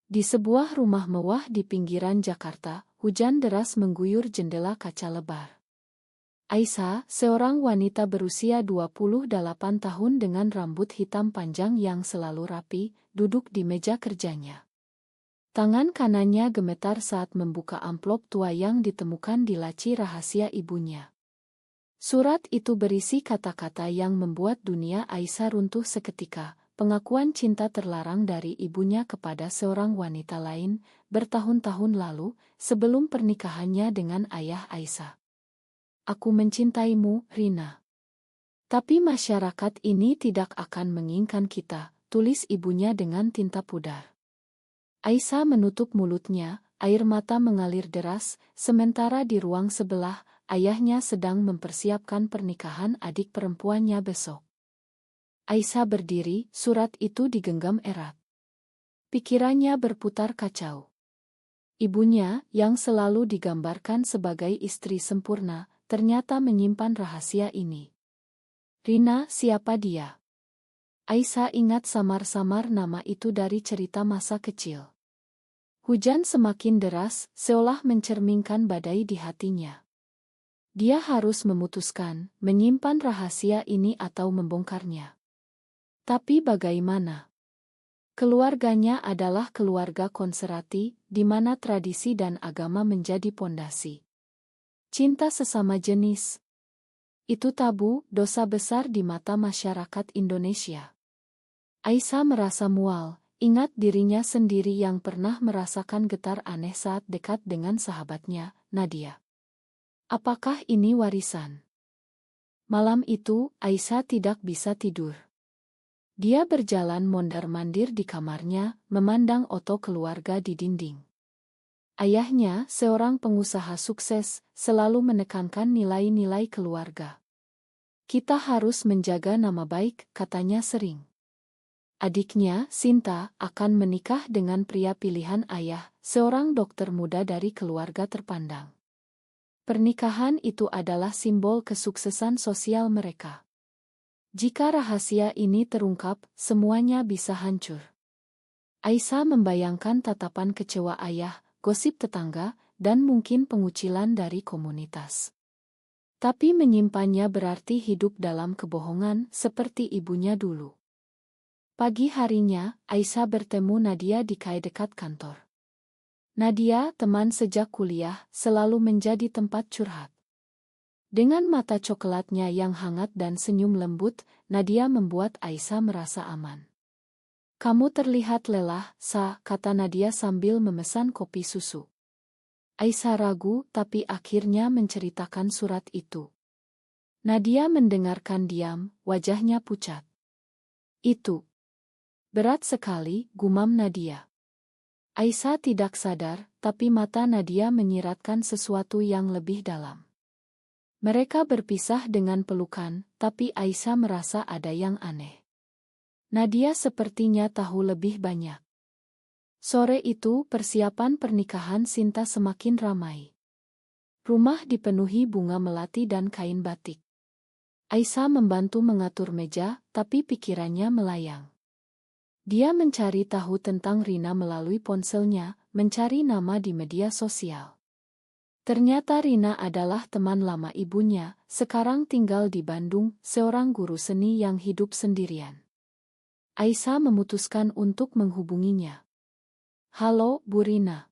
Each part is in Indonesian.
Di sebuah rumah mewah di pinggiran Jakarta, hujan deras mengguyur jendela kaca lebar. Aisyah, seorang wanita berusia 28 tahun dengan rambut hitam panjang yang selalu rapi, duduk di meja kerjanya. Tangan kanannya gemetar saat membuka amplop tua yang ditemukan di laci rahasia ibunya. Surat itu berisi kata-kata yang membuat dunia Aisyah runtuh seketika. Pengakuan cinta terlarang dari ibunya kepada seorang wanita lain bertahun-tahun lalu sebelum pernikahannya dengan ayah Aisyah. Aku mencintaimu, Rina. Tapi masyarakat ini tidak akan menginginkan kita, tulis ibunya dengan tinta pudar. Aisyah menutup mulutnya, air mata mengalir deras, sementara di ruang sebelah, ayahnya sedang mempersiapkan pernikahan adik perempuannya besok. Aisyah berdiri, surat itu digenggam erat. Pikirannya berputar kacau. Ibunya, yang selalu digambarkan sebagai istri sempurna, ternyata menyimpan rahasia ini. Rina, siapa dia? Aisyah ingat samar-samar nama itu dari cerita masa kecil. Hujan semakin deras, seolah mencerminkan badai di hatinya. Dia harus memutuskan, menyimpan rahasia ini atau membongkarnya. Tapi bagaimana? Keluarganya adalah keluarga konservatif, di mana tradisi dan agama menjadi pondasi. Cinta sesama jenis. Itu tabu, dosa besar di mata masyarakat Indonesia. Aisyah merasa mual, ingat dirinya sendiri yang pernah merasakan getar aneh saat dekat dengan sahabatnya, Nadia. Apakah ini warisan? Malam itu, Aisyah tidak bisa tidur. Dia berjalan mondar-mandir di kamarnya, memandang foto keluarga di dinding. Ayahnya, seorang pengusaha sukses, selalu menekankan nilai-nilai keluarga. Kita harus menjaga nama baik, katanya sering. Adiknya, Sinta, akan menikah dengan pria pilihan ayah, seorang dokter muda dari keluarga terpandang. Pernikahan itu adalah simbol kesuksesan sosial mereka. Jika rahasia ini terungkap, semuanya bisa hancur. Aisyah membayangkan tatapan kecewa ayah, gosip tetangga, dan mungkin pengucilan dari komunitas. Tapi menyimpannya berarti hidup dalam kebohongan seperti ibunya dulu. Pagi harinya, Aisyah bertemu Nadia di kai dekat kantor. Nadia, teman sejak kuliah, selalu menjadi tempat curhat. Dengan mata coklatnya yang hangat dan senyum lembut, Nadia membuat Aisyah merasa aman. Kamu terlihat lelah, kata Nadia sambil memesan kopi susu. Aisyah ragu, tapi akhirnya menceritakan surat itu. Nadia mendengarkan diam, wajahnya pucat. Itu berat sekali, gumam Nadia. Aisyah tidak sadar, tapi mata Nadia menyiratkan sesuatu yang lebih dalam. Mereka berpisah dengan pelukan, tapi Aisyah merasa ada yang aneh. Nadia sepertinya tahu lebih banyak. Sore itu, persiapan pernikahan Sinta semakin ramai. Rumah dipenuhi bunga melati dan kain batik. Aisyah membantu mengatur meja, tapi pikirannya melayang. Dia mencari tahu tentang Rina melalui ponselnya, mencari nama di media sosial. Ternyata Rina adalah teman lama ibunya, sekarang tinggal di Bandung, seorang guru seni yang hidup sendirian. Aisyah memutuskan untuk menghubunginya. Halo, Bu Rina.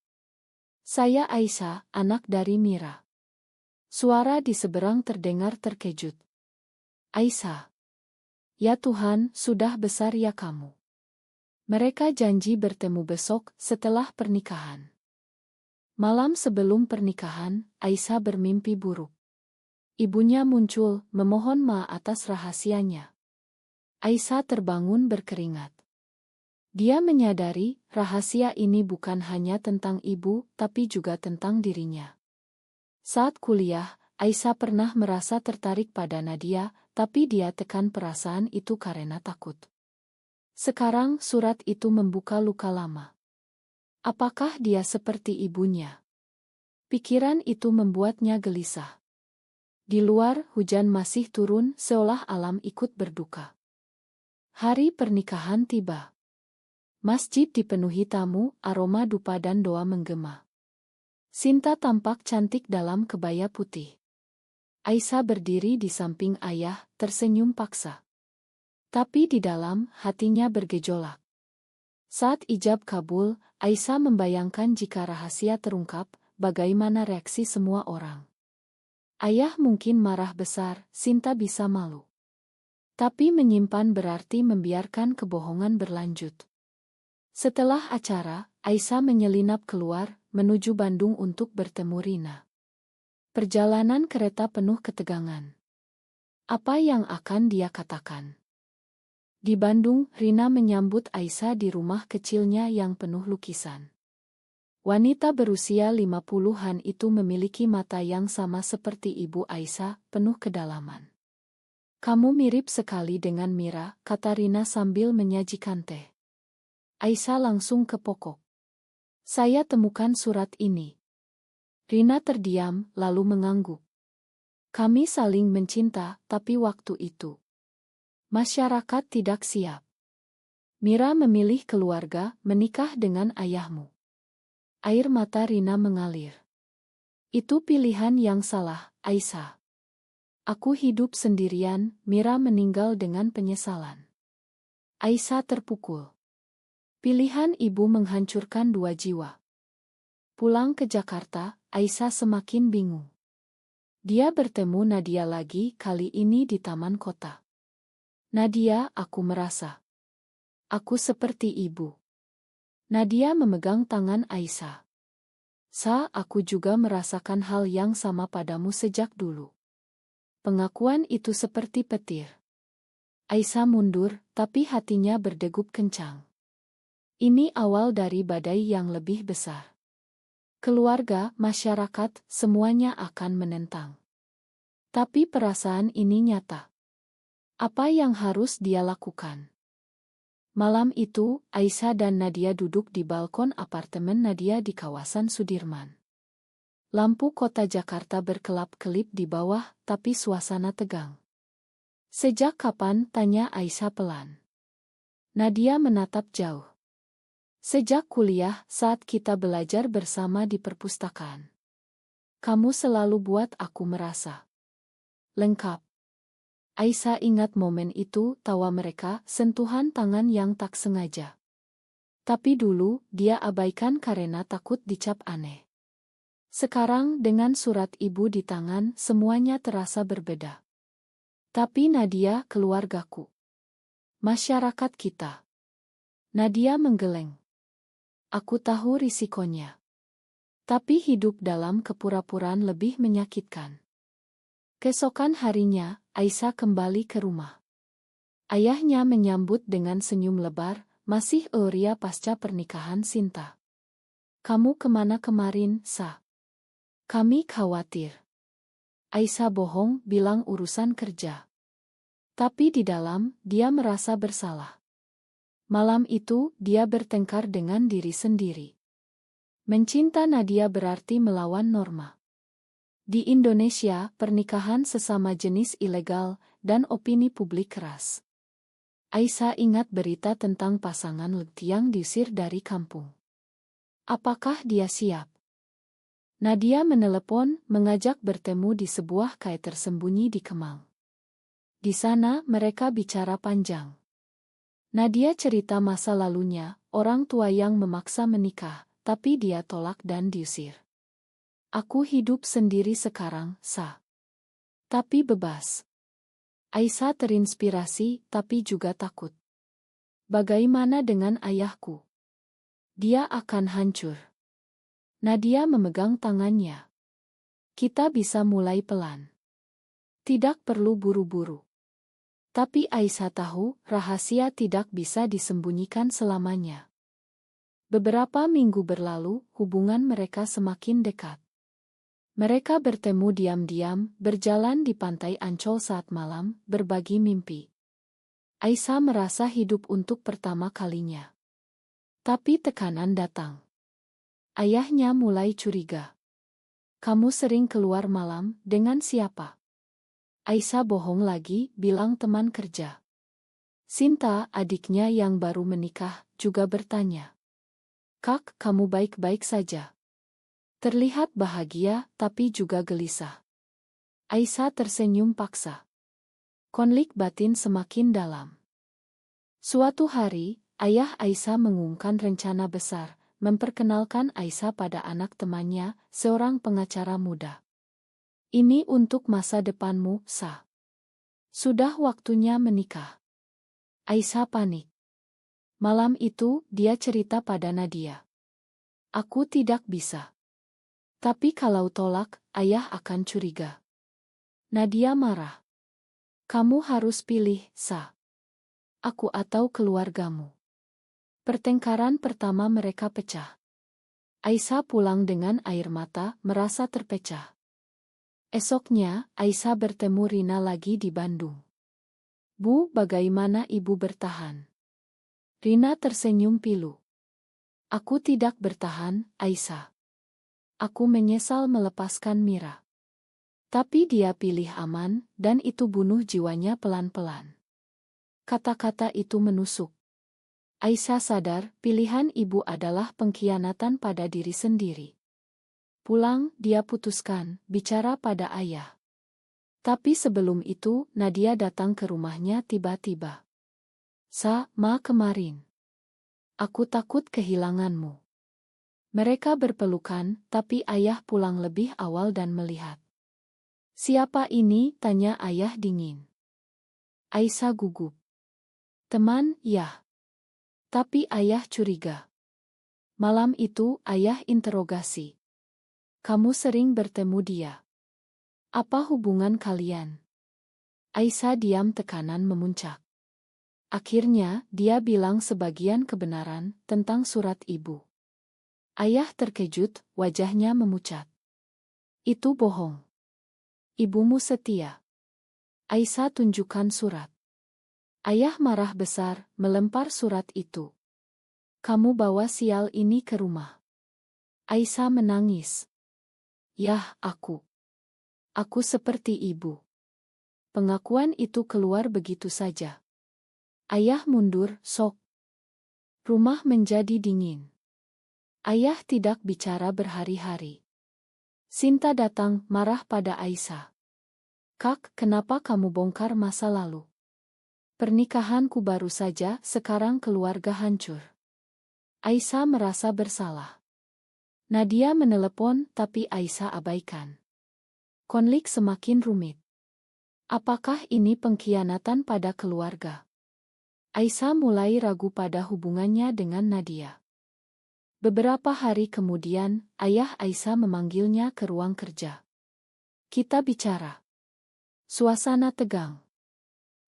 Saya Aisyah, anak dari Mira. Suara di seberang terdengar terkejut. Aisyah. Ya Tuhan, sudah besar ya kamu. Mereka janji bertemu besok, setelah pernikahan. Malam sebelum pernikahan, Aisyah bermimpi buruk. Ibunya muncul, memohon maaf atas rahasianya. Aisyah terbangun berkeringat. Dia menyadari, rahasia ini bukan hanya tentang ibu, tapi juga tentang dirinya. Saat kuliah, Aisyah pernah merasa tertarik pada Nadia, tapi dia tekan perasaan itu karena takut. Sekarang surat itu membuka luka lama. Apakah dia seperti ibunya? Pikiran itu membuatnya gelisah. Di luar, hujan masih turun, seolah alam ikut berduka. Hari pernikahan tiba. Masjid dipenuhi tamu, aroma dupa dan doa menggema. Sinta tampak cantik dalam kebaya putih. Aisyah berdiri di samping ayah, tersenyum paksa. Tapi di dalam, hatinya bergejolak. Saat ijab kabul, Aisyah membayangkan jika rahasia terungkap, bagaimana reaksi semua orang. Ayah mungkin marah besar, Sinta bisa malu. Tapi menyimpan berarti membiarkan kebohongan berlanjut. Setelah acara, Aisyah menyelinap keluar, menuju Bandung untuk bertemu Rina. Perjalanan kereta penuh ketegangan. Apa yang akan dia katakan? Di Bandung, Rina menyambut Aisyah di rumah kecilnya yang penuh lukisan. Wanita berusia 50-an itu memiliki mata yang sama seperti ibu Aisyah, penuh kedalaman. "Kamu mirip sekali dengan Mira," kata Rina sambil menyajikan teh. Aisyah langsung ke pokok. "Saya temukan surat ini." Rina terdiam, lalu mengangguk. "Kami saling mencinta, tapi waktu itu masyarakat tidak siap. Mira memilih keluarga, menikah dengan ayahmu." Air mata Rina mengalir. "Itu pilihan yang salah, Aisyah. Aku hidup sendirian, Mira meninggal dengan penyesalan." Aisyah terpukul. Pilihan ibu menghancurkan dua jiwa. Pulang ke Jakarta, Aisyah semakin bingung. Dia bertemu Nadia lagi, kali ini di taman kota. "Nadia, aku merasa aku seperti ibu." Nadia memegang tangan Aisyah. Aku juga merasakan hal yang sama padamu sejak dulu." Pengakuan itu seperti petir. Aisyah mundur, tapi hatinya berdegup kencang. Ini awal dari badai yang lebih besar. Keluarga, masyarakat, semuanya akan menentang. Tapi perasaan ini nyata. Apa yang harus dia lakukan? Malam itu, Aisyah dan Nadia duduk di balkon apartemen Nadia di kawasan Sudirman. Lampu kota Jakarta berkelap-kelip di bawah, tapi suasana tegang. "Sejak kapan?" tanya Aisyah pelan. Nadia menatap jauh. "Sejak kuliah, saat kita belajar bersama di perpustakaan. Kamu selalu buat aku merasa lengkap." Aisyah ingat momen itu, tawa mereka, sentuhan tangan yang tak sengaja. Tapi dulu, dia abaikan karena takut dicap aneh. Sekarang, dengan surat ibu di tangan, semuanya terasa berbeda. "Tapi Nadia, keluargaku. Masyarakat kita." Nadia menggeleng. "Aku tahu risikonya. Tapi hidup dalam kepura-puraan lebih menyakitkan." Keesokan harinya, Aisyah kembali ke rumah. Ayahnya menyambut dengan senyum lebar, masih euforia pasca pernikahan Sinta. "Kamu kemana kemarin, Sa?" "Kami khawatir." Aisyah bohong, bilang urusan kerja. Tapi di dalam, dia merasa bersalah. Malam itu, dia bertengkar dengan diri sendiri. Mencinta Nadia berarti melawan norma. Di Indonesia, pernikahan sesama jenis ilegal, dan opini publik keras. Aisyah ingat berita tentang pasangan yang diusir dari kampung. Apakah dia siap? Nadia menelepon, mengajak bertemu di sebuah kafe tersembunyi di Kemang. Di sana, mereka bicara panjang. Nadia cerita masa lalunya, orang tua yang memaksa menikah, tapi dia tolak dan diusir. "Aku hidup sendiri sekarang, Sa. Tapi bebas." Aisyah terinspirasi, tapi juga takut. "Bagaimana dengan ayahku? Dia akan hancur." Nadia memegang tangannya. "Kita bisa mulai pelan. Tidak perlu buru-buru." Tapi Aisyah tahu, rahasia tidak bisa disembunyikan selamanya. Beberapa minggu berlalu, hubungan mereka semakin dekat. Mereka bertemu diam-diam, berjalan di pantai Ancol saat malam, berbagi mimpi. Aisyah merasa hidup untuk pertama kalinya. Tapi tekanan datang. Ayahnya mulai curiga. "Kamu sering keluar malam, dengan siapa?" Aisyah bohong lagi, bilang teman kerja. Sinta, adiknya yang baru menikah, juga bertanya. Kak, kamu baik-baik saja? Terlihat bahagia, tapi juga gelisah. Aisyah tersenyum paksa. Konflik batin semakin dalam. Suatu hari, ayah Aisyah mengumumkan rencana besar, memperkenalkan Aisyah pada anak temannya, seorang pengacara muda. Ini untuk masa depanmu, Sa. Sudah waktunya menikah. Aisyah panik. Malam itu, dia cerita pada Nadia. Aku tidak bisa. Tapi kalau tolak, ayah akan curiga. Nadia marah. Kamu harus pilih, Sa. Aku atau keluargamu. Pertengkaran pertama mereka pecah. Aisyah pulang dengan air mata, merasa terpecah. Esoknya, Aisyah bertemu Rina lagi di Bandung. Bu, bagaimana ibu bertahan? Rina tersenyum pilu. Aku tidak bertahan, Aisyah. Aku menyesal melepaskan Mira. Tapi dia pilih aman, dan itu bunuh jiwanya pelan-pelan. Kata-kata itu menusuk. Aisyah sadar, pilihan ibu adalah pengkhianatan pada diri sendiri. Pulang, dia putuskan, bicara pada ayah. Tapi sebelum itu, Nadia datang ke rumahnya tiba-tiba. Sa, Ma kemarin. Aku takut kehilanganmu. Mereka berpelukan, tapi ayah pulang lebih awal dan melihat. Siapa ini? Tanya ayah dingin. Aisyah gugup. Teman, ya. Tapi ayah curiga. Malam itu, ayah interogasi. Kamu sering bertemu dia. Apa hubungan kalian? Aisyah diam, tekanan memuncak. Akhirnya, dia bilang sebagian kebenaran tentang surat ibu. Ayah terkejut, wajahnya memucat. Itu bohong. Ibumu setia. Aisyah tunjukkan surat. Ayah marah besar, melempar surat itu. Kamu bawa sial ini ke rumah. Aisyah menangis. Yah, aku. Aku seperti ibu. Pengakuan itu keluar begitu saja. Ayah mundur, sok. Rumah menjadi dingin. Ayah tidak bicara berhari-hari. Sinta datang, marah pada Aisyah. Kak, kenapa kamu bongkar masa lalu? Pernikahanku baru saja, sekarang keluarga hancur. Aisyah merasa bersalah. Nadia menelepon, tapi Aisyah abaikan. Konflik semakin rumit. Apakah ini pengkhianatan pada keluarga? Aisyah mulai ragu pada hubungannya dengan Nadia. Beberapa hari kemudian, ayah Aisyah memanggilnya ke ruang kerja. Kita bicara. Suasana tegang.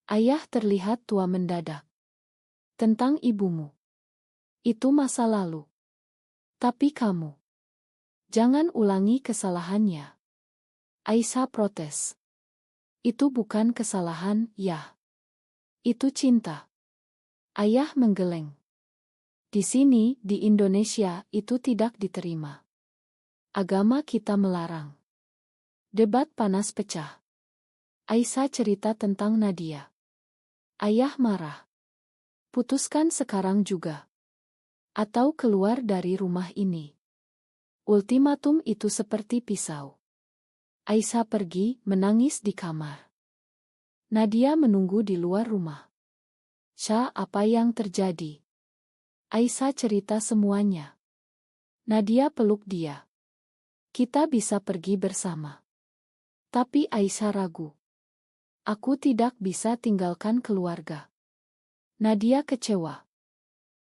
Ayah terlihat tua mendadak. Tentang ibumu. Itu masa lalu. Tapi kamu. Jangan ulangi kesalahannya. Aisyah protes. Itu bukan kesalahan, ya. Itu cinta. Ayah menggeleng. Di sini, di Indonesia, itu tidak diterima. Agama kita melarang. Debat panas pecah. Aisyah cerita tentang Nadia. Ayah marah. Putuskan sekarang juga. Atau keluar dari rumah ini. Ultimatum itu seperti pisau. Aisyah pergi, menangis di kamar. Nadia menunggu di luar rumah. Syah, apa yang terjadi? Aisyah cerita semuanya. Nadia peluk dia. Kita bisa pergi bersama. Tapi Aisyah ragu. Aku tidak bisa tinggalkan keluarga. Nadia kecewa.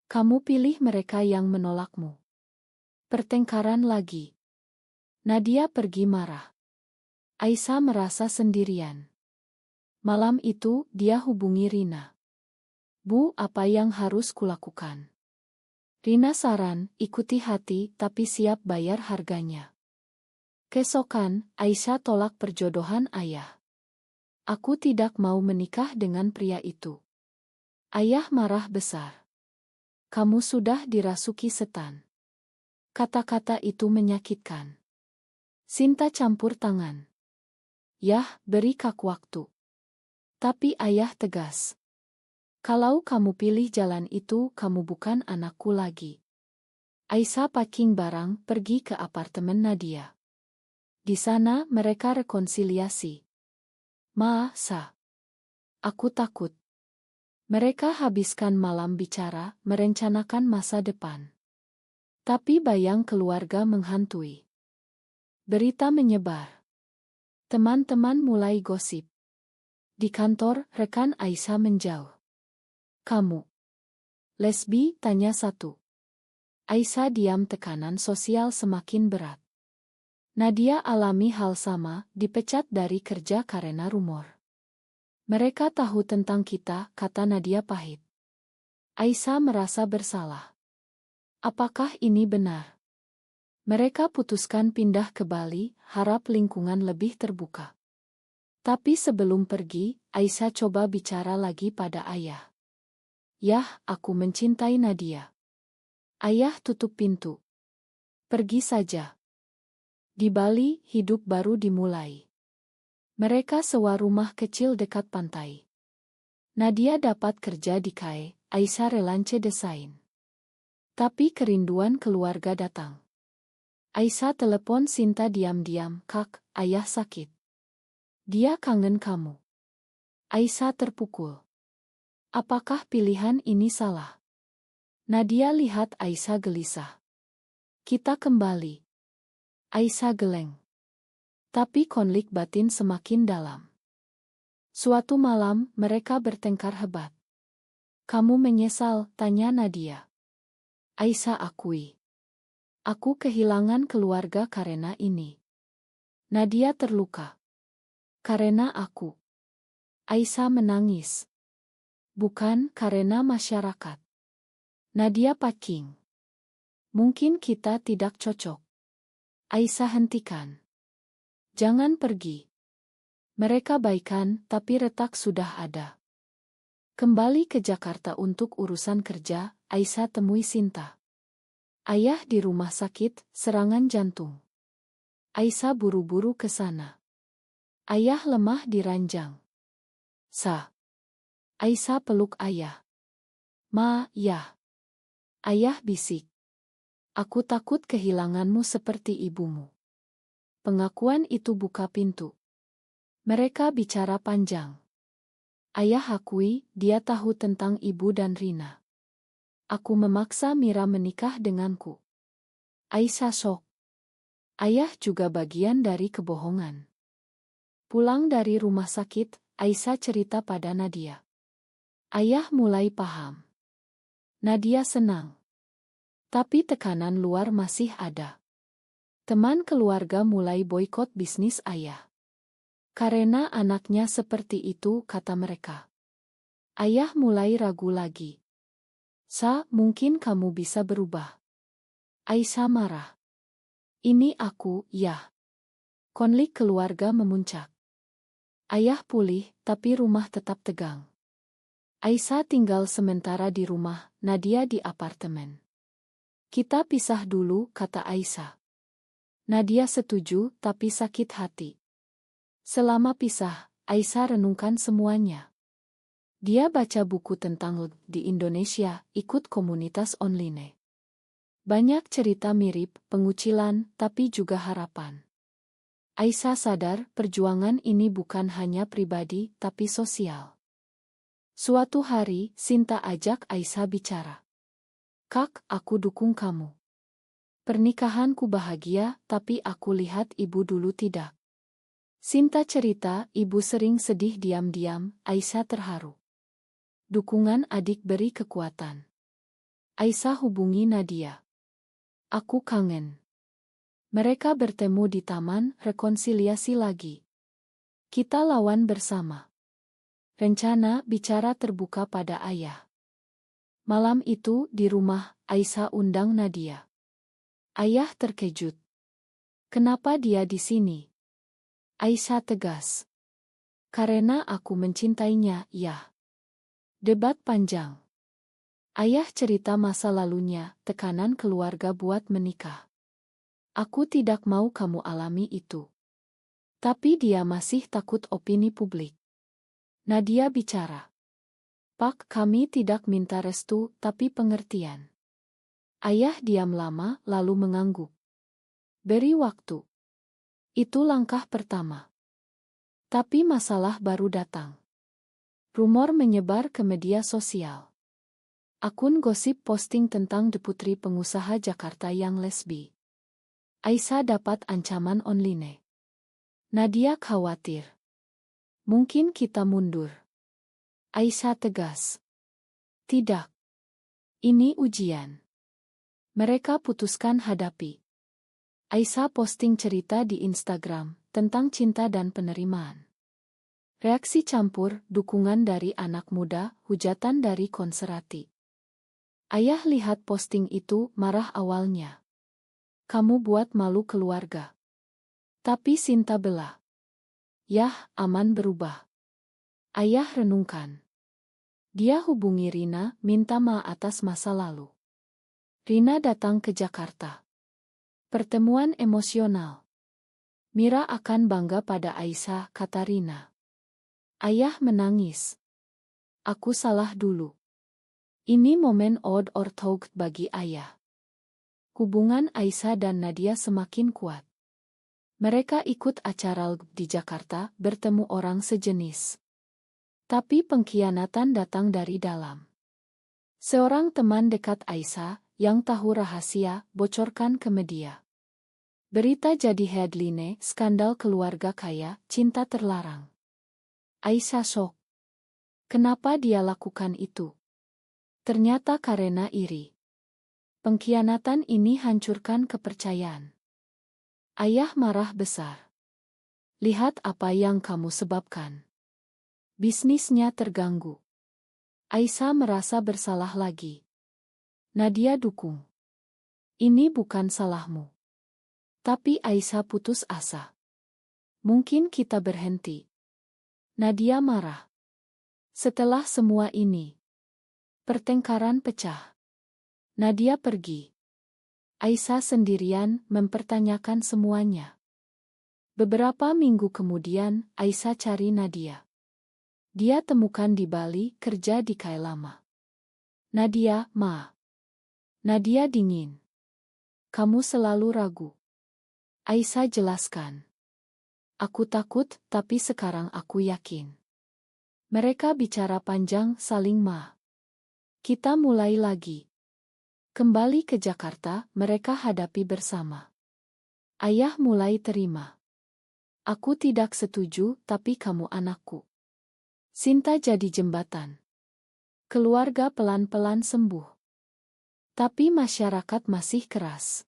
Kamu pilih mereka yang menolakmu. Pertengkaran lagi. Nadia pergi marah. Aisyah merasa sendirian. Malam itu, dia hubungi Rina. Bu, apa yang harus kulakukan? Rina saran, ikuti hati tapi siap bayar harganya. Keesokan, Aisyah tolak perjodohan ayah. Aku tidak mau menikah dengan pria itu. Ayah marah besar. Kamu sudah dirasuki setan. Kata-kata itu menyakitkan. Sinta campur tangan. Yah, beri Kak waktu. Tapi ayah tegas. Kalau kamu pilih jalan itu, kamu bukan anakku lagi. Aisyah packing barang pergi ke apartemen Nadia. Di sana mereka rekonsiliasi. Ma, Sa. Aku takut. Mereka habiskan malam bicara, merencanakan masa depan. Tapi bayang keluarga menghantui. Berita menyebar. Teman-teman mulai gosip. Di kantor, rekan Aisyah menjauh. Kamu lesbi? Tanya satu. Aisyah diam, tekanan sosial semakin berat. Nadia alami hal sama, dipecat dari kerja karena rumor. Mereka tahu tentang kita, kata Nadia pahit. Aisyah merasa bersalah. Apakah ini benar? Mereka putuskan pindah ke Bali, harap lingkungan lebih terbuka. Tapi sebelum pergi, Aisyah coba bicara lagi pada ayah. Yah, aku mencintai Nadia. Ayah tutup pintu. Pergi saja. Di Bali, hidup baru dimulai. Mereka sewa rumah kecil dekat pantai. Nadia dapat kerja di KAE, Aisyah relance desain. Tapi kerinduan keluarga datang. Aisyah telepon Sinta diam-diam, Kak, ayah sakit. Dia kangen kamu. Aisyah terpukul. Apakah pilihan ini salah? Nadia lihat Aisyah gelisah. Kita kembali. Aisyah geleng. Tapi konflik batin semakin dalam. Suatu malam, mereka bertengkar hebat. Kamu menyesal? Tanya Nadia. Aisyah akui. Aku kehilangan keluarga karena ini. Nadia terluka. Karena aku. Aisyah menangis. Bukan karena masyarakat. Nadia packing. Mungkin kita tidak cocok. Aisyah hentikan. Jangan pergi. Mereka baikan, tapi retak sudah ada. Kembali ke Jakarta untuk urusan kerja, Aisyah temui Sinta. Ayah di rumah sakit, serangan jantung. Aisyah buru-buru ke sana. Ayah lemah di ranjang. Sa. Aisyah peluk ayah. Ma, ya. Ayah bisik. Aku takut kehilanganmu seperti ibumu. Pengakuan itu buka pintu. Mereka bicara panjang. Ayah akui, dia tahu tentang ibu dan Rina. Aku memaksa Mira menikah denganku. Aisyah syok. Ayah juga bagian dari kebohongan. Pulang dari rumah sakit, Aisyah cerita pada Nadia. Ayah mulai paham. Nadia senang. Tapi tekanan luar masih ada. Teman keluarga mulai boikot bisnis ayah. Karena anaknya seperti itu, kata mereka. Ayah mulai ragu lagi. Sa, mungkin kamu bisa berubah. Aisyah marah. Ini aku, ya. Konflik keluarga memuncak. Ayah pulih, tapi rumah tetap tegang. Aisyah tinggal sementara di rumah, Nadia di apartemen. Kita pisah dulu, kata Aisyah. Nadia setuju, tapi sakit hati. Selama pisah, Aisyah renungkan semuanya. Dia baca buku tentang di Indonesia, ikut komunitas online. Banyak cerita mirip, pengucilan, tapi juga harapan. Aisyah sadar, perjuangan ini bukan hanya pribadi, tapi sosial. Suatu hari, Sinta ajak Aisyah bicara. Kak, aku dukung kamu. Pernikahanku bahagia, tapi aku lihat ibu dulu tidak. Sinta cerita, ibu sering sedih diam-diam, Aisyah terharu. Dukungan adik beri kekuatan. Aisyah hubungi Nadia. Aku kangen. Mereka bertemu di taman, rekonsiliasi lagi. Kita lawan bersama. Rencana bicara terbuka pada ayah. Malam itu, di rumah, Aisyah undang Nadia. Ayah terkejut. Kenapa dia di sini? Aisyah tegas. Karena aku mencintainya, ya. Debat panjang. Ayah cerita masa lalunya, tekanan keluarga buat menikah. Aku tidak mau kamu alami itu. Tapi dia masih takut opini publik. Nadia bicara. Pak, kami tidak minta restu, tapi pengertian. Ayah diam lama, lalu mengangguk. Beri waktu. Itu langkah pertama. Tapi masalah baru datang. Rumor menyebar ke media sosial. Akun gosip posting tentang deputri pengusaha Jakarta yang lesbi. Aisyah dapat ancaman online. Nadia khawatir. Mungkin kita mundur. Aisyah tegas. Tidak. Ini ujian. Mereka putuskan hadapi. Aisyah posting cerita di Instagram tentang cinta dan penerimaan. Reaksi campur, dukungan dari anak muda, hujatan dari konserati. Ayah lihat posting itu, marah awalnya. Kamu buat malu keluarga. Tapi Sinta belah. Yah, aman berubah. Ayah renungkan. Dia hubungi Rina, minta maaf atas masa lalu. Rina datang ke Jakarta. Pertemuan emosional. Mira akan bangga pada Aisyah, kata Rina. Ayah menangis. Aku salah dulu. Ini momen odd or thought bagi ayah. Hubungan Aisyah dan Nadia semakin kuat. Mereka ikut acara di Jakarta, bertemu orang sejenis. Tapi pengkhianatan datang dari dalam. Seorang teman dekat Aisyah, yang tahu rahasia, bocorkan ke media. Berita jadi headline, skandal keluarga kaya, cinta terlarang. Aisyah shock. Kenapa dia lakukan itu? Ternyata karena iri. Pengkhianatan ini hancurkan kepercayaan. Ayah marah besar. Lihat apa yang kamu sebabkan. Bisnisnya terganggu. Aisyah merasa bersalah lagi. Nadia dukung. Ini bukan salahmu. Tapi Aisyah putus asa. Mungkin kita berhenti. Nadia marah. Setelah semua ini, pertengkaran pecah. Nadia pergi. Aisyah sendirian mempertanyakan semuanya. Beberapa minggu kemudian, Aisyah cari Nadia. Dia temukan di Bali, kerja di Kailama. Nadia, Ma. Nadia dingin. Kamu selalu ragu. Aisyah jelaskan. Aku takut, tapi sekarang aku yakin. Mereka bicara panjang, saling Ma. Kita mulai lagi. Kembali ke Jakarta, mereka hadapi bersama. Ayah mulai terima. Aku tidak setuju, tapi kamu anakku. Sinta jadi jembatan. Keluarga pelan-pelan sembuh. Tapi masyarakat masih keras.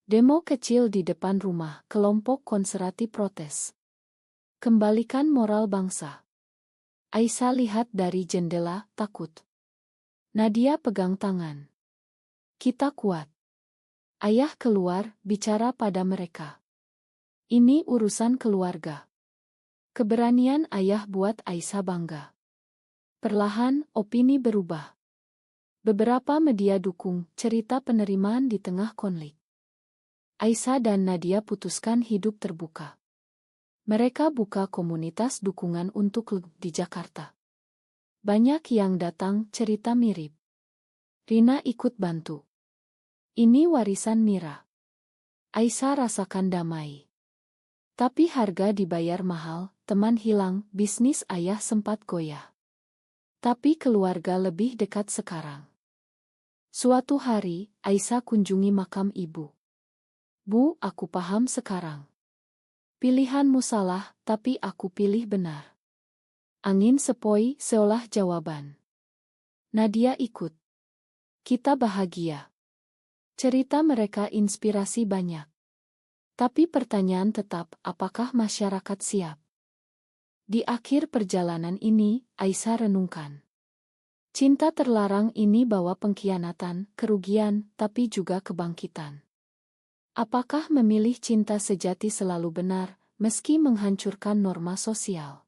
Demo kecil di depan rumah, kelompok konservatif protes. Kembalikan moral bangsa. Aisyah lihat dari jendela, takut. Nadia pegang tangan. Kita kuat. Ayah keluar, bicara pada mereka. Ini urusan keluarga. Keberanian ayah buat Aisyah bangga. Perlahan, opini berubah. Beberapa media dukung cerita penerimaan di tengah konflik. Aisyah dan Nadia putuskan hidup terbuka. Mereka buka komunitas dukungan untuk di Jakarta. Banyak yang datang cerita mirip. Rina ikut bantu. Ini warisan Mira. Aisyah rasakan damai. Tapi harga dibayar mahal, teman hilang, bisnis ayah sempat goyah. Tapi keluarga lebih dekat sekarang. Suatu hari, Aisyah kunjungi makam ibu. Bu, aku paham sekarang. Pilihanmu salah, tapi aku pilih benar. Angin sepoi seolah jawaban. Nadia ikut. Kita bahagia. Cerita mereka inspirasi banyak. Tapi pertanyaan tetap, apakah masyarakat siap? Di akhir perjalanan ini, Aisyah renungkan. Cinta terlarang ini bawa pengkhianatan, kerugian, tapi juga kebangkitan. Apakah memilih cinta sejati selalu benar, meski menghancurkan norma sosial?